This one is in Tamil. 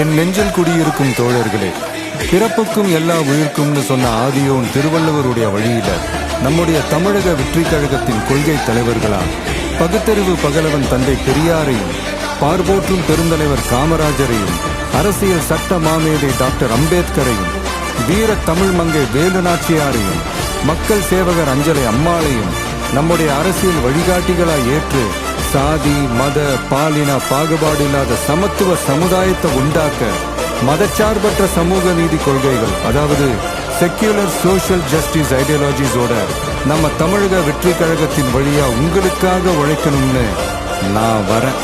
என் நெஞ்சில் குடியிருக்கும் தோழர்களே, பிறப்புக்கும் எல்லா உயிர்க்கும்னு சொன்ன ஆதியோன் திருவள்ளுவருடைய வழியில நம்முடைய தமிழக வெற்றி கழகத்தின் கொள்கை தலைவர்களால் பகுத்தறிவு பகலவன் தந்தை பெரியாரையும், பார்போற்றும் பெருந்தலைவர் காமராஜரையும், அரசியல் சட்ட மாமேதை டாக்டர் அம்பேத்கரையும், வீர தமிழ் மங்கை வேலு நாச்சியாரையும், மக்கள் சேவகர் அஞ்சலை அம்மாளையும் நம்முடைய அரசியல் வழிகாட்டிகளாய் ஏற்று சாதி மத பாலின பாகுபாடு இல்லாத சமத்துவ சமுதாயத்தை உண்டாக்க மதச்சார்பற்ற சமூக நீதி கொள்கைகள், அதாவது செக்யூலர் சோஷியல் ஜஸ்டிஸ் ஐடியாலஜிஸோட நம்ம தமிழக வெற்றி கழகத்தின் வழியா உங்களுக்காக உழைக்கணும்னு நான் வரேன்.